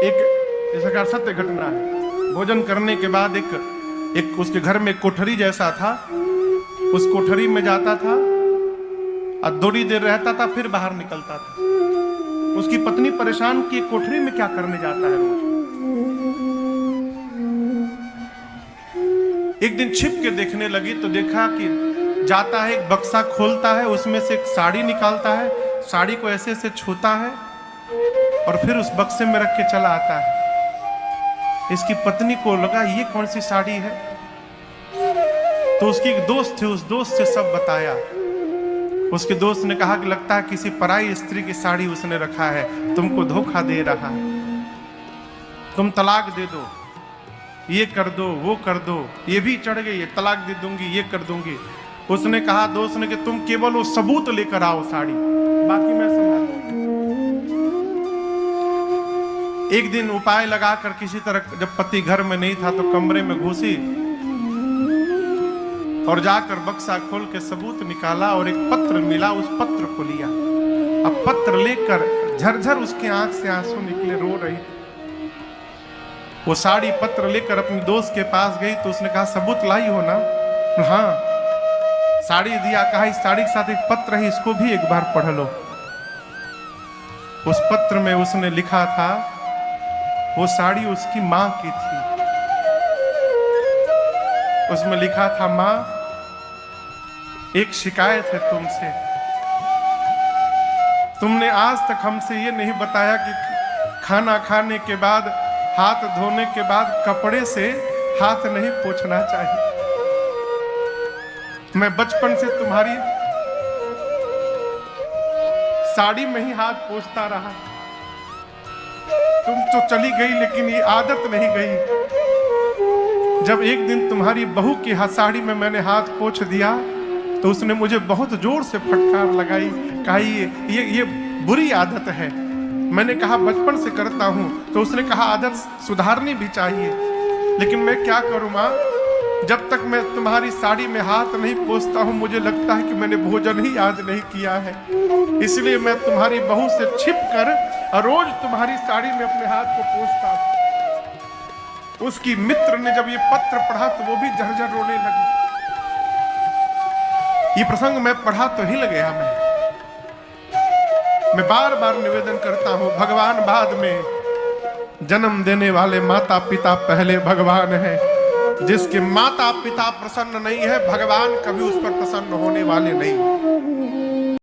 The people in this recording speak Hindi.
एक इस प्रकार सत्य घटना है। भोजन करने के बाद एक उसके घर में कोठरी जैसा था, उस कोठरी में जाता था और थोड़ी देर रहता था, फिर बाहर निकलता था। उसकी पत्नी परेशान कि कोठरी में क्या करने जाता है रोज। एक दिन छिप के देखने लगी तो देखा कि जाता है, एक बक्सा खोलता है, उसमें से एक साड़ी निकालता है, साड़ी को ऐसे से छूता है और फिर उस बक्से में रख के चला आता है। इसकी पत्नी को लगा ये कौन सी साड़ी है, तो उसकी एक दोस्त थी, उस दोस्त से सब बताया। उसके दोस्त ने कहा कि लगता है किसी पराई स्त्री की साड़ी उसने रखा है, तुमको धोखा दे रहा है, तुम तलाक दे दो, ये कर दो, वो कर दो, ये भी चढ़ गई है, तलाक दे दूंगी, ये कर दूंगी। उसने कहा दोस्त ने कि तुम केवल वो सबूत लेकर आओ साड़ी, बाकी मैं संभाल लूंगी। एक दिन उपाय लगाकर किसी तरह, जब पति घर में नहीं था तो कमरे में घुसी और जाकर बक्सा खोल के सबूत निकाला और एक पत्र मिला, उस पत्र को लिया। अब पत्र लेकर झरझर उसकी आंख से आंसू निकले, रो रही थी। वो साड़ी पत्र लेकर अपने दोस्त के पास गई तो उसने कहा सबूत लाई हो ना? हाँ। साड़ी दिया, कहा इस साड़ी के साथ एक पत्र है, इसको भी एक बार पढ़ लो। उस पत्र में उसने लिखा था, वो साड़ी उसकी मां की थी। उसमें लिखा था, मां एक शिकायत है तुमसे, तुमने आज तक हमसे ये नहीं बताया कि खाना खाने के बाद, हाथ धोने के बाद कपड़े से हाथ नहीं पोंछना चाहिए। मैं बचपन से तुम्हारी साड़ी में ही हाथ पोंछता रहा, तुम तो चली गई लेकिन ये आदत नहीं गई। जब एक दिन तुम्हारी बहू की साड़ी में मैंने हाथ पोंछ दिया तो उसने मुझे बहुत जोर से फटकार लगाई, कहा ये बुरी आदत है। मैंने कहा बचपन से करता हूं, तो उसने कहा आदत सुधारनी भी चाहिए, लेकिन मैं क्या करूं मां, जब तक मैं तुम्हारी साड़ी में हाथ नहीं पोंछता हूं मुझे लगता है कि मैंने भोजन ही आज नहीं किया है। इसलिए मैं तुम्हारी बहू से छिप कर रोज तुम्हारी साड़ी में अपने हाथ को पोंछता हूं। उसकी मित्र ने जब ये पत्र पढ़ा तो वो भी झरझर रोने लगी। ये प्रसंग मैं पढ़ा तो हिल गया। मैं बार बार निवेदन करता हूं, भगवान बाद में, जन्म देने वाले माता पिता पहले भगवान है। जिसके माता पिता प्रसन्न नहीं है, भगवान कभी उस पर प्रसन्न होने वाले नहीं।